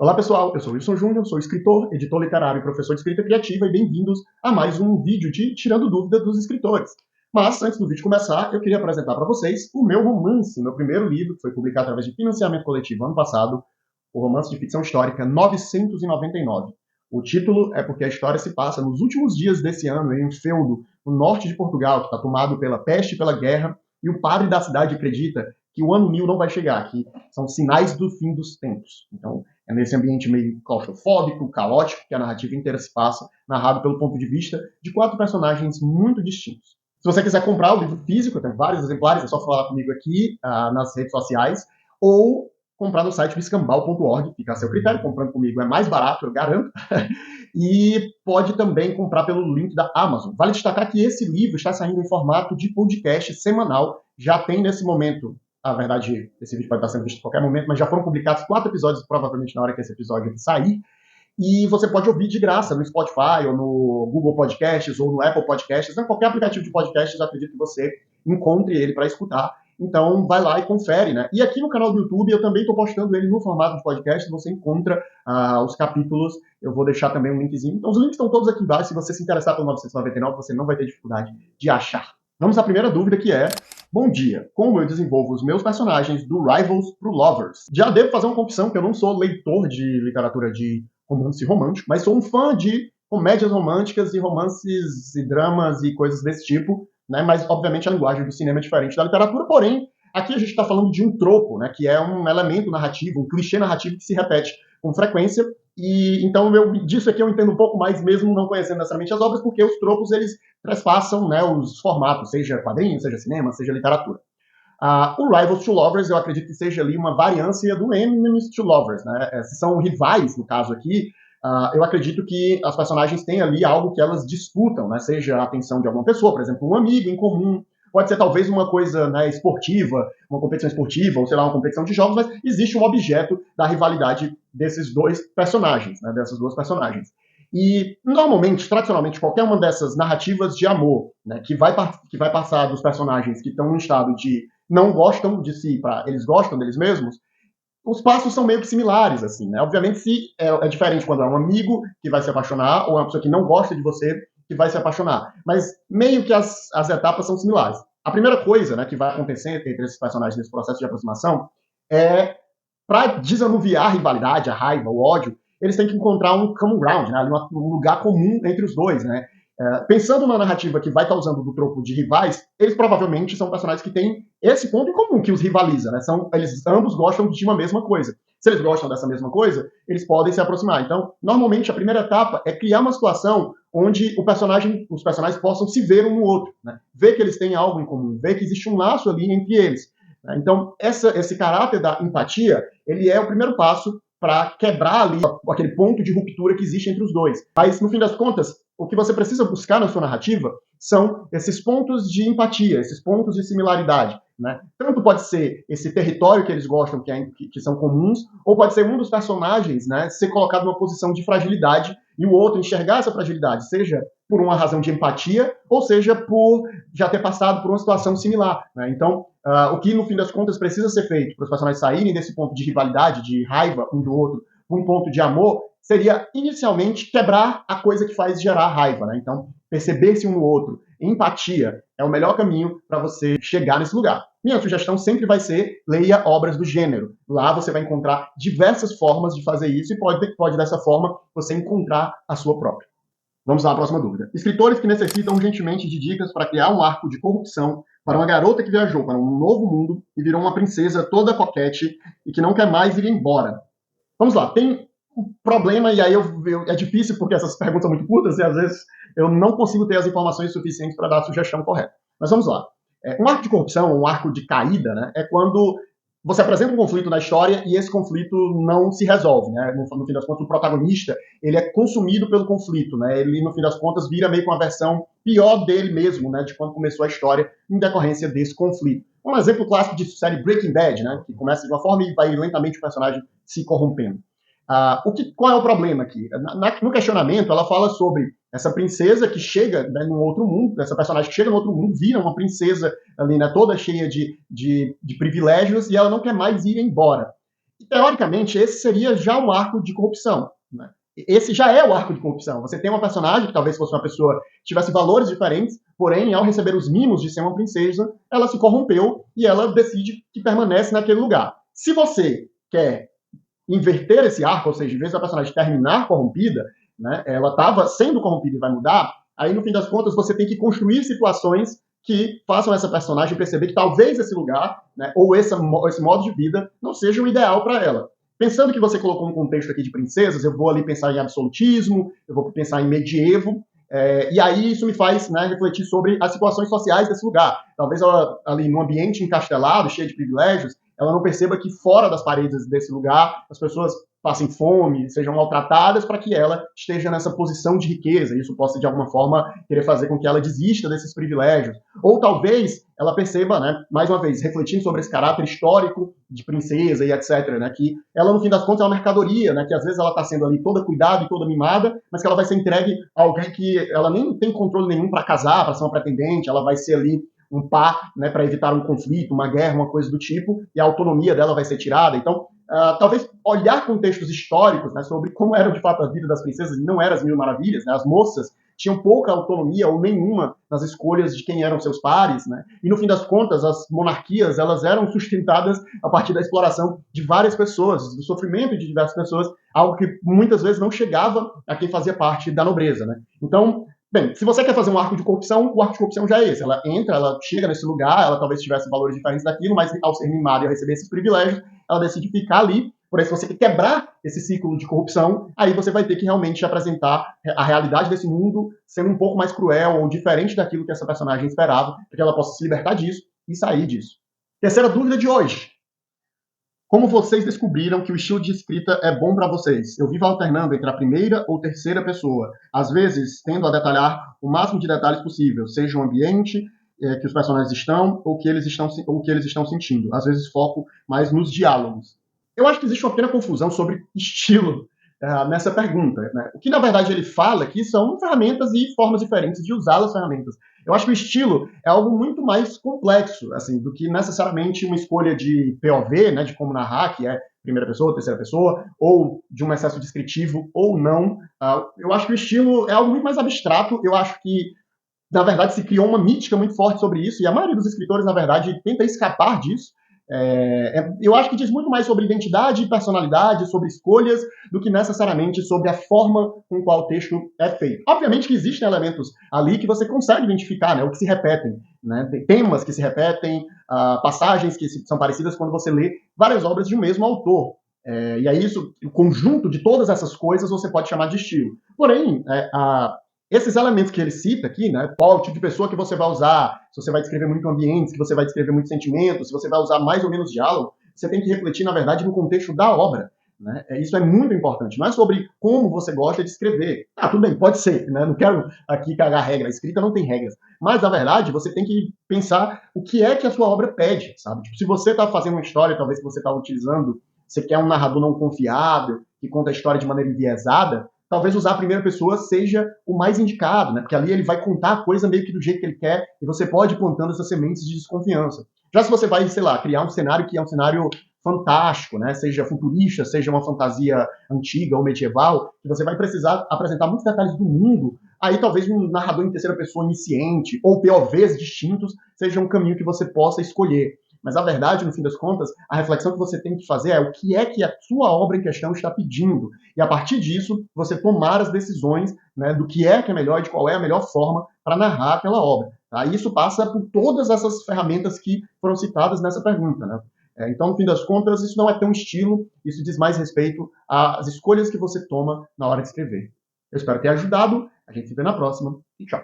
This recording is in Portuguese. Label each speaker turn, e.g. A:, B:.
A: Olá pessoal, eu sou Wilson Júnior, sou escritor, editor literário e professor de escrita criativa e bem-vindos a mais um vídeo de Tirando Dúvida dos Escritores. Mas, antes do vídeo começar, eu queria apresentar para vocês o meu romance, meu primeiro livro, que foi publicado através de financiamento coletivo ano passado, o romance de ficção histórica 999. O título é porque a história se passa nos últimos dias desse ano em um feudo no norte de Portugal, que está tomado pela peste e pela guerra, e o padre da cidade acredita que o ano 1000 não vai chegar, que são sinais do fim dos tempos. Então, é nesse ambiente meio claustrofóbico, caótico, que a narrativa inteira se passa, narrado pelo ponto de vista de 4 personagens muito distintos. Se você quiser comprar o livro físico, tem vários exemplares, é só falar comigo aqui nas redes sociais, ou comprar no site biscambal.org, fica a seu critério, comprando comigo é mais barato, eu garanto, e pode também comprar pelo link da Amazon. Vale destacar que esse livro está saindo em formato de podcast semanal, já tem nesse momento, na verdade, esse vídeo pode estar sendo visto a qualquer momento, mas já foram publicados 4 episódios, provavelmente na hora que esse episódio sair, e você pode ouvir de graça no Spotify, ou no Google Podcasts, ou no Apple Podcasts, em qualquer aplicativo de podcasts, acredito que você encontre ele para escutar. Então, vai lá e confere, né? E aqui no canal do YouTube, eu também estou postando ele no formato de podcast, você encontra os capítulos, eu vou deixar também um linkzinho. Então, os links estão todos aqui embaixo, se você se interessar pelo 999, você não vai ter dificuldade de achar. Vamos à primeira dúvida, que é: bom dia, como eu desenvolvo os meus personagens do Rivals pro Lovers? Já devo fazer uma confissão que eu não sou leitor de literatura de romance romântico, mas sou um fã de comédias românticas e romances e dramas e coisas desse tipo, né? Mas, obviamente, a linguagem do cinema é diferente da literatura, porém, aqui a gente está falando de um tropo, né? Que é um elemento narrativo, um clichê narrativo que se repete com frequência, e então disso aqui eu entendo um pouco mais, mesmo não conhecendo necessariamente as obras, porque os tropos, eles trespassam, né, os formatos, seja quadrinho, seja cinema, seja literatura. O Rivals to Lovers, eu acredito que seja ali uma variância do Enemies to Lovers, né? Se são rivais, no caso aqui, eu acredito que as personagens têm ali algo que elas disputam, né? Seja a atenção de alguma pessoa, por exemplo, um amigo em comum, pode ser talvez uma coisa, né, esportiva, uma competição esportiva, ou sei lá, uma competição de jogos, mas existe um objeto da rivalidade desses dois personagens, né, dessas duas personagens. E, normalmente, tradicionalmente, qualquer uma dessas narrativas de amor, né, que vai passar dos personagens que estão em estado de não gostam de si para eles gostam deles mesmos, os passos são meio que similares, assim, né? Obviamente, se é diferente quando é um amigo que vai se apaixonar ou é uma pessoa que não gosta de você que vai se apaixonar. Mas meio que as etapas são similares. A primeira coisa, né, que vai acontecer entre esses personagens nesse processo de aproximação é, para desanuviar a rivalidade, a raiva, o ódio, eles têm que encontrar um common ground, né, um lugar comum entre os dois, né? Pensando na narrativa que vai causando do tropo de rivais, eles provavelmente são personagens que têm esse ponto em comum que os rivaliza, né? Eles ambos gostam de uma mesma coisa. Se eles gostam dessa mesma coisa, eles podem se aproximar. Então, normalmente, a primeira etapa é criar uma situação onde os personagens possam se ver um no outro, né? Ver que eles têm algo em comum, ver que existe um laço ali entre eles. Né? Então, esse caráter da empatia, ele é o primeiro passo para quebrar ali aquele ponto de ruptura que existe entre os dois. Mas, no fim das contas, o que você precisa buscar na sua narrativa são esses pontos de empatia, esses pontos de similaridade. Né? Tanto pode ser esse território que eles gostam, que são comuns, ou pode ser um dos personagens, né, ser colocado numa posição de fragilidade e o outro enxergar essa fragilidade, seja por uma razão de empatia, ou seja por já ter passado por uma situação similar. Né? Então, o que, no fim das contas, precisa ser feito para os personagens saírem desse ponto de rivalidade, de raiva um do outro, para um ponto de amor, seria, inicialmente, quebrar a coisa que faz gerar raiva. Né? Então, perceber-se um no outro, empatia, é o melhor caminho para você chegar nesse lugar. Minha sugestão sempre vai ser: leia obras do gênero. Lá você vai encontrar diversas formas de fazer isso e pode dessa forma, você encontrar a sua própria. Vamos lá à próxima dúvida. Escritores que necessitam urgentemente de dicas para criar um arco de corrupção para uma garota que viajou para um novo mundo e virou uma princesa toda coquete e que não quer mais ir embora. Vamos lá, tem um problema, e aí é difícil porque essas perguntas são muito curtas e às vezes eu não consigo ter as informações suficientes para dar a sugestão correta. Mas vamos lá. Um arco de corrupção, um arco de caída, né, é quando você apresenta um conflito na história e esse conflito não se resolve. Né? No fim das contas, o protagonista ele é consumido pelo conflito. Né? Ele, no fim das contas, vira meio que uma versão pior dele mesmo, né, de quando começou a história, em decorrência desse conflito. Um exemplo clássico disso série Breaking Bad, né, que começa de uma forma e vai lentamente o personagem se corrompendo. Qual é o problema aqui? No questionamento, ela fala sobre essa princesa que chega, né, num outro mundo, essa personagem que chega no outro mundo, vira uma princesa ali, né, toda cheia de privilégios, e ela não quer mais ir embora. teoricamente, esse seria já um arco de corrupção, né? Esse já é o arco de corrupção. Você tem uma personagem que talvez fosse uma pessoa que tivesse valores diferentes, porém, ao receber os mimos de ser uma princesa, ela se corrompeu e ela decide que permanece naquele lugar. Se você quer inverter esse arco, ou seja, em vez da personagem terminar corrompida, né, ela estava sendo corrompida e vai mudar, aí no fim das contas você tem que construir situações que façam essa personagem perceber que talvez esse lugar, né, ou esse modo de vida não seja o ideal para ela. Pensando que você colocou um contexto aqui de princesas, eu vou ali pensar em absolutismo, eu vou pensar em medievo, e aí isso me faz, né, refletir sobre as situações sociais desse lugar. Talvez ela, ali num ambiente encastelado, cheio de privilégios, ela não perceba que fora das paredes desse lugar as pessoas passem fome, sejam maltratadas, para que ela esteja nessa posição de riqueza. Isso possa, de alguma forma, querer fazer com que ela desista desses privilégios. Ou talvez ela perceba, né, mais uma vez, refletindo sobre esse caráter histórico de princesa e etc., né, que ela, no fim das contas, é uma mercadoria, né, que às vezes ela está sendo ali toda cuidada e toda mimada, mas que ela vai ser entregue a alguém que ela nem tem controle nenhum para casar, para ser uma pretendente, ela vai ser ali um par, né, para evitar um conflito, uma guerra, uma coisa do tipo, e a autonomia dela vai ser tirada. Então, talvez olhar contextos históricos, né, sobre como era de fato a vida das princesas, e não era as mil maravilhas, né, as moças tinham pouca autonomia ou nenhuma nas escolhas de quem eram seus pares, né, e no fim das contas as monarquias elas eram sustentadas a partir da exploração de várias pessoas, do sofrimento de diversas pessoas, algo que muitas vezes não chegava a quem fazia parte da nobreza, né. Então, bem, se você quer fazer um arco de corrupção, o arco de corrupção já é esse. Ela entra, ela chega nesse lugar, ela talvez tivesse valores diferentes daquilo, mas ao ser mimada e ao receber esses privilégios, ela decide ficar ali. Porém, se você quer quebrar esse ciclo de corrupção, aí você vai ter que realmente apresentar a realidade desse mundo sendo um pouco mais cruel ou diferente daquilo que essa personagem esperava, para que ela possa se libertar disso e sair disso. Terceira dúvida de hoje. Como vocês descobriram que o estilo de escrita é bom para vocês? Eu vivo alternando entre a primeira ou terceira pessoa, às vezes tendo a detalhar o máximo de detalhes possível, seja o ambiente que os personagens estão ou que eles estão sentindo. Às vezes foco mais nos diálogos. Eu acho que existe uma pequena confusão sobre estilo nessa pergunta. Né? O que, na verdade, ele fala aqui são ferramentas e formas diferentes de usar as ferramentas. Eu acho que o estilo é algo muito mais complexo, assim, do que necessariamente uma escolha de POV, né, de como narrar, que é primeira pessoa, terceira pessoa, ou de um excesso descritivo ou não. Eu acho que o estilo é algo muito mais abstrato. Eu acho que, na verdade, se criou uma mítica muito forte sobre isso, e a maioria dos escritores, na verdade, tenta escapar disso. Eu acho que diz muito mais sobre identidade e personalidade, sobre escolhas, do que necessariamente sobre a forma com qual o texto é feito. Obviamente que existem elementos ali que você consegue identificar, né, o que se repetem, né, temas que se repetem, passagens que são parecidas quando você lê várias obras de um mesmo autor. E aí isso, o conjunto de todas essas coisas você pode chamar de estilo. Porém, esses elementos que ele cita aqui, né, qual tipo de pessoa que você vai usar, se você vai descrever muito ambiente, se você vai descrever muito sentimento, se você vai usar mais ou menos diálogo, você tem que refletir, na verdade, no contexto da obra. Né? Isso é muito importante. Não é sobre como você gosta de escrever. Tudo bem, pode ser. Né? Não quero aqui cagar regra. A escrita não tem regras. Mas, na verdade, você tem que pensar o que é que a sua obra pede. Sabe? Tipo, se você está fazendo uma história, talvez que você está utilizando, você quer um narrador não confiável, que conta a história de maneira enviesada, talvez usar a primeira pessoa seja o mais indicado, né? Porque ali ele vai contar a coisa meio que do jeito que ele quer e você pode ir plantando essas sementes de desconfiança. Já se você vai, sei lá, criar um cenário que é um cenário fantástico, né? Seja futurista, seja uma fantasia antiga ou medieval, que você vai precisar apresentar muitos detalhes do mundo, aí talvez um narrador em terceira pessoa onisciente ou POVs distintos seja um caminho que você possa escolher. Mas a verdade, no fim das contas, a reflexão que você tem que fazer é o que é que a sua obra em questão está pedindo. E a partir disso, você tomar as decisões, né, do que é melhor e de qual é a melhor forma para narrar aquela obra. Tá? E isso passa por todas essas ferramentas que foram citadas nessa pergunta. Né? Então, no fim das contas, isso não é tão estilo, isso diz mais respeito às escolhas que você toma na hora de escrever. Eu espero ter ajudado, a gente se vê na próxima e tchau.